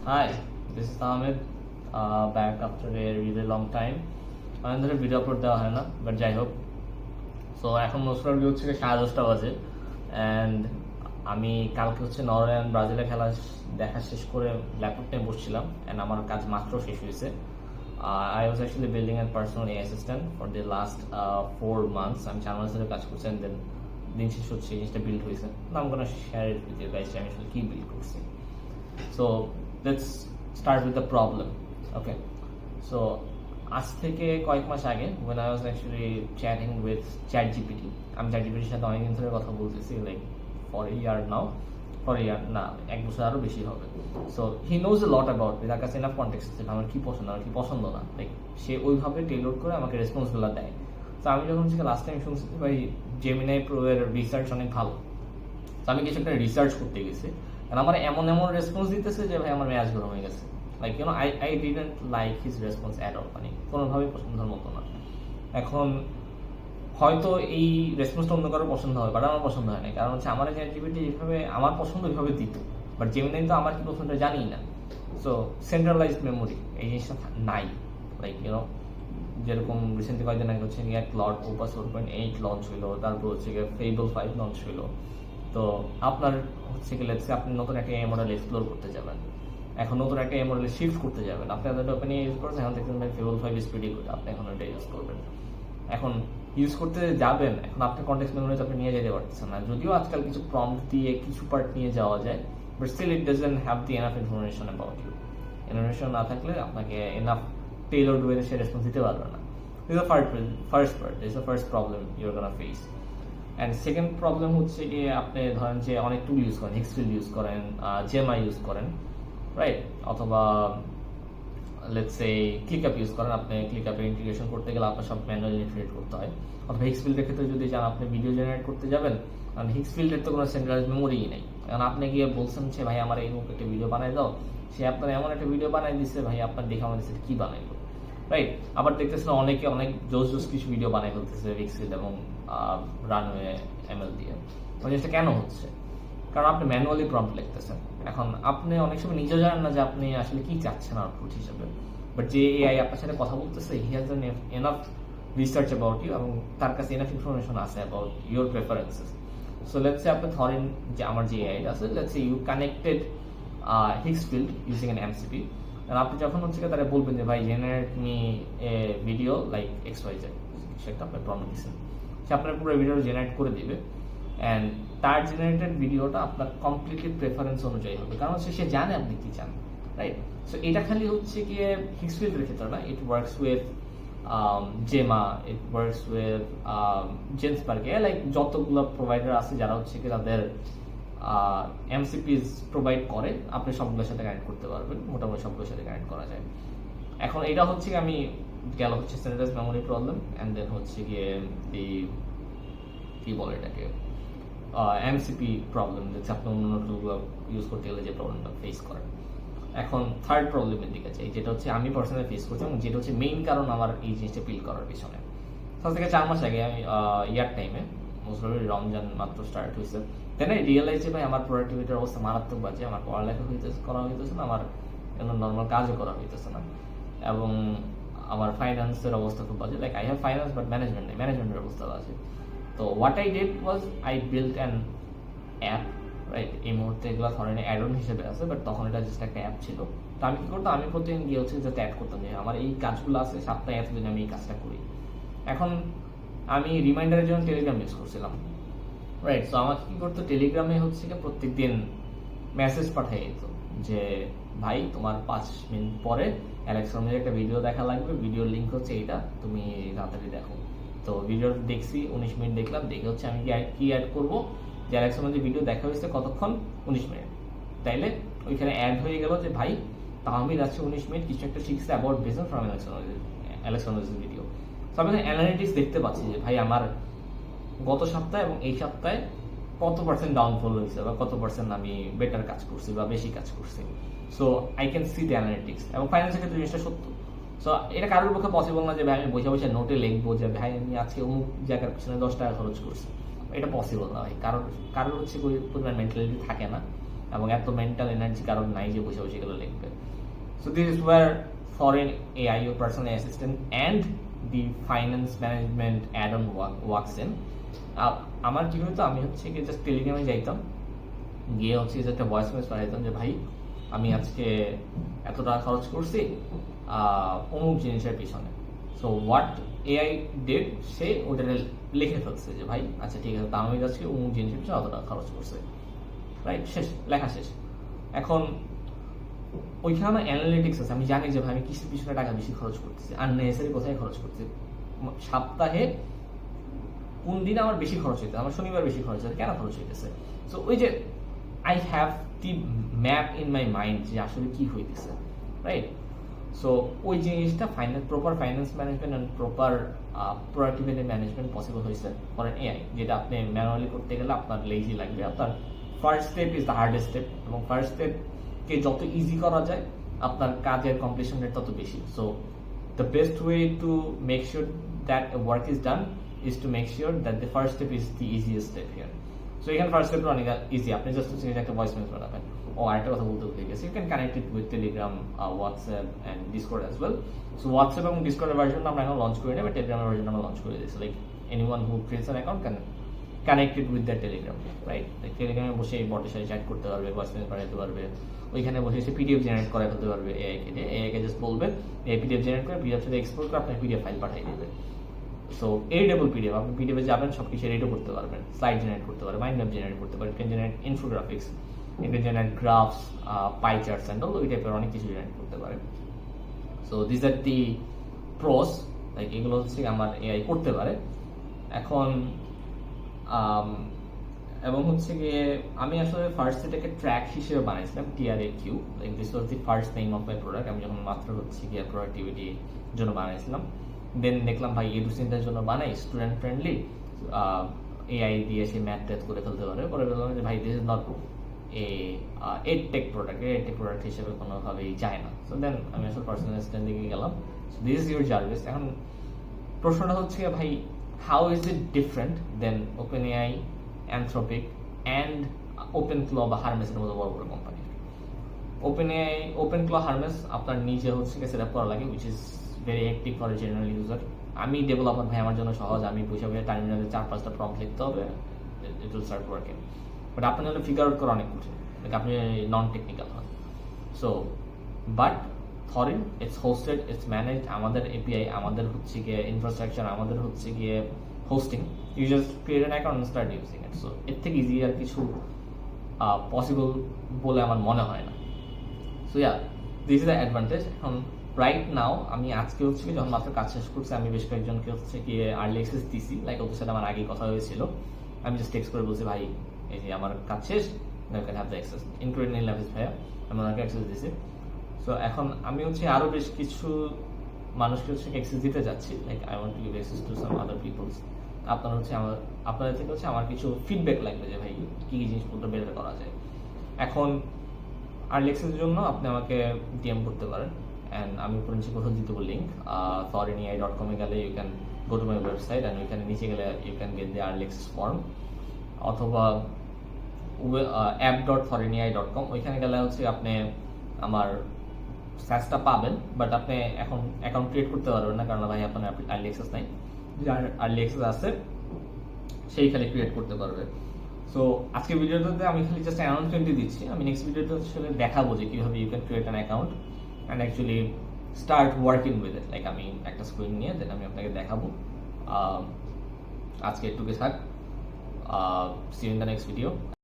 Hi, this is Ahmed, back after a really long time. অনেক ধরে video upload দেওয়া হয় না, বাট যাই হোক। সো এখন মোস্টলি হচ্ছে 10:30 বাজে, অ্যান্ড আমি কালকে হচ্ছে নরওয়ে অ্যান্ড ব্রাজিলের খেলা দেখা শেষ করে ল্যাপটপ নিয়ে বসছিলাম, অ্যান্ড আমার কাজ মাত্র শেষ হয়েছে। I was actually building and personal assistant for the last 4 months। আমি 4 মাস ধরে কাজ করছি, অ্যান্ড দেন দিন শেষ হচ্ছে এই জিনিসটা বিল্ড হয়েছে। I'm gonna share it with you guys, আমি আসলে কি বিল্ড করছি। So let's start with the problem. Okay, so আজ থেকে কয়েক মাস আগে when I was actually chatting with ChatGPT, আমি ChatGPT এর সাথে অনেকদিন ধরে কথা বলতেছি, like for a year now, for a year না, এক বছর আরো বেশি হবে। So he knows a lot about me, তার কাছে enough context আছে আমার কি পছন্দ আমার কি পছন্দ না, লাইক সে ওইভাবে টেইলর করে আমাকে রেসপন্সগুলো দেয়। তো আমি যখন লাস্ট টাইম শুনছি ভাই জেমিনাই প্রো এর রিসার্চ অনেক ভালো, তো আমি কিছু একটা রিসার্চ করতে গেছি, আর আমার এমন রেসপন্স দিতেছে যে ভাই আমার ম্যাচ গরম হয়ে গেছে। Like I didn't like his response at all, মানে কোনোভাবেই পছন্দের মতো না। এখন হয়তো এই রেসপন্সটা অন্য কারো পছন্দ হবে, বাট আমার পছন্দ হয় না, কারণ হচ্ছে আমার চ্যাটজিপিটি যেভাবে আমার পছন্দ ওইভাবে দিত, বাট জেমিনাই তো আমার কি পছন্দ জানি না। সো সেন্ট্রালাইজড মেমোরি এই জিনিসটা নাই, লাইক যেরকম রিসেন্টলি কয়েকদিন আগে হচ্ছে গিয়ে ক্লাউড ওপাস 4.8 লঞ্চ হইলো, তারপর হচ্ছে গিয়ে ফেবল 5 লঞ্চ হইলো। তো আপনার হচ্ছে কি লেটস সে আপনি নতুন একটা এআই মডেল এক্সপ্লোর করতে যাবেন, এখন নতুন একটা এআই মডেলে শিফট করতে যাবেন, আপনি আপনাদের ওপেন ইউজ করছেন, এখন দেখবেন ভাই ফেবল 5 ইজ প্রিটি গুড, আপনি এখন ওটা ইউজ করবেন। এখন ইউজ করতে যাবেন, এখন আপনার কনটেক্সট মেমোরিতে আপনি নিয়ে যেতে পারতেছেন না, যদিও আজকাল কিছু প্রম্পট দিয়ে কিছু পার্ট নিয়ে যাওয়া যায়, but still it doesn't have the enough information about you. Information না থাকলে আপনাকে এনাফ টেইলরড ওয়েতে সে রেসপন্স দিতে পারবে না। This is the first part. This is the first problem you're gonna face. And second problem হচ্ছে কি আপনি ধরেন যে অনেক টুল ইউজ করেন, হিক্সফিল্ড ইউজ করেন, জেমআই ইউজ করেন, রাইট? অথবা লেটস সে ক্লিকআপ ইউজ করেন, আপনি ক্লিকআপে ইন্টিগ্রেশন করতে গেলে আপনার সব ম্যানুয়ালি ক্রিয়েট করতে হয়। অথবা হিক্সফিল্ডের ক্ষেত্রে যদি চান আপনি ভিডিও জেনারেট করতে যাবেন, কারণ হিক্সফিল্ডের তো কোনো সেন্ট্রালাইজ মেমোরিই নেই, কারণ আপনি গিয়ে বলছেন যে ভাই আমার এই একটা ভিডিও বানাই দাও, সে আপনার এমন একটা ভিডিও বানাই দিচ্ছে, ভাই আপনার দেখে আমাদের সাথে কি বানাইলো, রাইট? আবার দেখতেছেন অনেকে অনেক জোস কিছু ভিডিও বানাই ফেলতেছে হিক্সফিল্ড এবং রানওয়ে এমএল দিয়ে। ওই জিনিসটা কেন হচ্ছে? কারণ আপনি ম্যানুয়ালি প্রম্পট লিখতেছেন। এখন আপনি অনেক সময় নিজেও জানেন না যে আপনি আসলে কি চাচ্ছেন আউটপুট হিসেবে, বাট যে এআই আপনার সাথে কথা বলতেছে he has enough research about you, এবং তার কাছে এনাফ ইনফরমেশন আছে about your preferences. So let's say আপনি ধরেন যে আমার যে এআই আছে, let's say you connected Higgsfield using an MCP, আপনি যখন হচ্ছে তারা বলবেন যে ভাই generate me a video like X Y Z, সেটা আপনি প্রম্পট দিচ্ছেন, সে আপনার পুরো ভিডিও জেনারেট করে দিবে, অ্যান্ড তার জেনারেটেড ভিডিওটা আপনার কমপ্লিটলি প্রেফারেন্স অনুযায়ী হবে, কারণ হচ্ছে সে জানে আপনি কি চান, রাইট? সো এটা খালি হচ্ছে গিয়ে হিক্সফিল্ডের ক্ষেত্রে না, it works with Gemma, it works with জেন্সবার্গে, লাইক যতগুলো প্রোভাইডার আছে যারা হচ্ছে কি তাদের এমসিপিস প্রোভাইড করে, আপনি সবগুলোর সাথে কানেক্ট করতে পারবেন, মোটামুটি সবগুলোর সাথে কানেক্ট করা যায়। এখন এটা হচ্ছে আমি গেল হচ্ছে centralised memory problem, and then হচ্ছে গিয়ে কি বলে এটাকে এমসিপি প্রবলেম, যেটা আপনি অন্য টুলগুলো ইউজ করতে গেলে যে প্রবলেমটা ফেস করেন। এখন থার্ড প্রবলেমের দিকে যাই, যেটা হচ্ছে আমি পার্সোনালি ফেস করছি, এবং যেটা হচ্ছে মেইন কারণ আমার এই জিনিসটা ফিল করার পিছনে। 4 মাস আগে আমি ইয়ার টাইমে মোস্টলি রমজান মাত্র স্টার্ট হয়েছে, দেন আই রিয়েলাইজ যে ভাই আমার প্রোডাক্টিভিটির অবস্থা মারাত্মক বাজে, আমার পড়ালেখা করা হইতেছে না, আমার নর্মাল কাজও করা হইতেছে না, এবং আমার ফাইন্যান্সের অবস্থা খুব বাজে, like I have finance but management নেই, ম্যানেজমেন্টের অবস্থা বাজে। তো what I did was I built an app, right? এই মুহূর্তে এগুলো ধরনের অ্যাড অন হিসেবে আছে, বাট তখন এটা জাস্ট একটা অ্যাপ ছিল। তো আমি কি করতাম, আমি প্রতিদিন গিয়ে হচ্ছে যাতে অ্যাড করতাম যে আমার এই কাজগুলো আছে, সপ্তাহে এতদিন আমি এই কাজটা করি। এখন আমি রিমাইন্ডারের জন্য টেলিগ্রাম ইউজ করছিলাম, রাইট? সো আমাকে কি করতো, টেলিগ্রামে হচ্ছে কি প্রত্যেক দিন মেসেজ পাঠিয়ে দিত যে ভাই তোমার 5 মিনিট পরে অ্যালেক্স রমের একটা ভিডিও দেখা লাগবে, ভিডিওর লিঙ্ক হচ্ছে এইটা, তুমি তাড়াতাড়ি দেখো। তো ভিডিও দেখছি, 19 মিনিট দেখলাম, দেখে হচ্ছে আমি কি অ্যাড করবো, যে অ্যালেক্স রমের যে ভিডিও দেখা হয়েছে কতক্ষণ, 19 মিনিট, তাইলে ওইখানে অ্যাড হয়ে গেল যে ভাই তাহমিদ আছে 19 মিনিট কিছু একটা শিখছে অ্যাবাউট বিজনেস ফ্রম অ্যালেক্স রমের ভিডিও। তো আমি অ্যানালিটিক্স দেখতে পাচ্ছি যে ভাই আমার গত সপ্তাহে এবং এই সপ্তাহে কত পার্সেন্ট ডাউনফল হয়েছে, বা কত পার্সেন্ট আমি বেটার কাজ করছি বা বেশি কাজ করছি। So I can see the analytics, এবং ফাইন্যান্সের ক্ষেত্রে জিনিসটা সত্য। সো এটা কারোর পক্ষে পসিবল না যে ভাই আমি বসে নোটে লিখবো যে ভাই আমি আজকে অমুক জায়গার পিছনে 10 টাকা খরচ করছি, এটা পসিবল না ভাই, কারোর হচ্ছে পরিমাণ মেন্টালিটি থাকে না। এবং এত মেন্টাল এনার্জি কারণ নাই যে বসে বসে এগুলো লিখবে। So this is war foreign AI or personal assistant and the finance management add-on works in. আমার কি হতো, আমি হচ্ছে কি জাস্ট টেলিগ্রামে যাইতাম, গিয়ে হচ্ছে যে একটা ভয়েস মেসেজ পাঠাইতাম যে ভাই আমি আজকে এত টাকা খরচ করছি অমুক জিনিসের পিছনে। সো হোয়াট এআই ডেড, সে ওটা লিখে ফেলছে যে ভাই আচ্ছা ঠিক আছে, তা আমি আজকে অমুক জিনিসের পিছনে অত টাকা খরচ করছে, রাইট, শেষ, লেখা শেষ। এখন ওইখানে আমার অ্যানালিটিক্স আছে, আমি জানি যে ভাই আমি কিসের পিছনে টাকা বেশি খরচ করতেছি, আননেসেসারি কোথায় খরচ করছি, সপ্তাহে কোন দিন আমার বেশি খরচ হইতে, আমার শনিবার বেশি খরচ হইতে, কেন খরচ হইতেছে। সো ওই যে I have the map in my mind যে আসলে কি হইতেছে, রাইট। সো ওই জিনিসটা proper finance management and proper productivity management possible হয়েছে ফর এন এআই, যেটা আপনি ম্যানুয়ালি করতে গেলে আপনার লেজি লাগবে। আপনার first step is the hardest step, এবং ফার্স্ট স্টেপকে যত ইজি করা যায় আপনার কাজের কমপ্লিশন রেট তত বেশি। So the best way to make sure that work is done is to make sure that the first step is the easiest step here. So এখানে first স্টেপটা অনেক ইজি, আপনি জাস্ট হচ্ছে একটা ভয়েস মেসেজ পাঠাবেন। ও আরেকটা কথা বলতে ভুলে গেছি, you can connect it with Telegram, WhatsApp and Discord as well. So WhatsApp এবং ডিসকর্ডের ভার্সনটা আমরা এখন লঞ্চ করে নেব, টেলিগ্রামের ভার্সন আমরা লঞ্চ করে দিয়েছি। Like anyone who creates an account can connected with that Telegram, right. টেলিগ্রামে বসে এই বটের সাথে চ্যাট করতে পারবে, ভয়েস মেসেজ পাঠাতে পারবে, ওইখানে বসে এসে পিডিএফ জেনারেট করে ফেলতে পারবে এআইকে দিয়ে। এআইকে জাস্ট বলবে এই পিডিএফ জেনারেট করে, পিডিএফ সাথে এক্সপোর্ট করে আপনার পিডিএফ ফাইল পাঠিয়ে দেবে। সো এডিটেবল পিডিএফ, আপনি পিডিএফে যাবেন, সব কিছু এডিটও করতে পারবেন, স্লাইড জেনারেট করতে পারবেন, মাইন্ড ম্যাপ জেনারেট করতে পারবেন, can generate infographics, can generate graphs, pie charts and all, ওই টাইপের অনেক কিছু জেনারেট করতে পারেন। So this are the pros, like এগুলো হচ্ছে আমার এআই করতে পারে এখন। এবং হচ্ছে গিয়ে আমি আসলে ফার্স্ট এটাকে ট্র্যাক হিসেবে বানাইছিলাম, TRAQ, like this was the first name of my product. আমি যখন মাত্র হচ্ছে গিয়ে প্রোডাক্টিভিটির জন্য বানাইছিলাম, দেন দেখলাম ভাই এডুসিনটার জন্য বানাই, স্টুডেন্ট ফ্রেন্ডলি, এআই দিয়ে সে ম্যাথ ট্যাথ করে ফেলতে পারে। পরে বললাম যে ভাই this is not edtech product, edtech product হিসেবে কোনোভাবেই যায় না। সো দেন আমি আসলে পার্সোনাল অ্যাসিস্ট্যান্ট দিকে গেলাম। So this is your Jarvis. এখন প্রশ্নটা হচ্ছে ভাই how is it different then OpenAI, Anthropic and OpenClaw বা হারমেসের মতো বড় বড় কোম্পানি। ওপেন ক্ল, হারমেস আপনার নিজে হচ্ছে সেট আপ করা লাগে, which is very hectic for general user. আমি ডেভেলপার ভাই, আমার জন্য সহজ, আমি বসে বসে টার্মিনালে 4-5টা প্রম্পট লিখতে হবে, it will start working. But আপনার জন্য ফিগার আউট করা অনেক কঠিন, লাইক আপনি নন টেকনিক্যাল হন। So but Thorin, it's hosted, it's managed, আমাদের এপিআই, আমাদের হচ্ছে গিয়ে ইনফ্রাস্ট্রাকচার, আমাদের হচ্ছে গিয়ে hosting, you just create an account and start using it. So এর থেকে ইজি আর কিছু পসিবল বলে আমার মনে হয় না। So yeah, this is the advantage. এখন রাইট নাও আমি আজকে হচ্ছে কি যখন মাত্র কাজ শেষ করছি, আমি বেশ কয়েকজনকে হচ্ছে গিয়ে আর্লি অ্যাক্সেস দিছি, লাইক ওদের সাথে আমার আগেই কথা হয়েছিল। আমি জাস্ট টেক্সট করে বলছি ভাই এই যে আমার কাজ শেষ, you can have the access, including নীলাভিস ভাইয়া, আমি ওনাকে অ্যাক্সেস দিয়েছি। সো এখন আমি হচ্ছে আরও বেশ কিছু মানুষকে হচ্ছে অ্যাক্সেস দিতে যাচ্ছি, like I want to give access to some other peoples. আপনার হচ্ছে আপনাদের থেকে হচ্ছে আমার কিছু ফিডব্যাক লাগবে যে ভাই কী কী জিনিসপত্র বেটার করা যায়। এখন আর্লি অ্যাক্সেসের জন্য আপনি আমাকে ডিএম করতে পারেন, অ্যান্ড আমি উপরে নিচে কোথাও দিতে বলি লিঙ্ক, thorinai.com গেলে you can go to my website, and ওইখানে নিচে গেলে you can get the early access form, অথবা app.thorinai.com, ওইখানে গেলে হচ্ছে আপনি আমার স্যাসটা পাবেন। বাট আপনি এখন অ্যাকাউন্ট ক্রিয়েট করতে পারবেন না, কারণ ভাই আপনার আর্লি অ্যাক্সেস নাই। যার আর্লি অ্যাক্সেস আছে সেই খালি ক্রিয়েট করতে পারবে। সো আজকের ভিডিওটাতে আমি খালি জাস্ট অ্যানাউন্সমেন্টই দিচ্ছি, আমি নেক্সট ভিডিওতে আসলে দেখাবো যে কীভাবে you can create an account and actually start working with it. Like আমি একটা স্ক্রিন নিয়ে দেন আমি আপনাকে দেখাবো। আজকে একটুকে থাক, see you in the next video.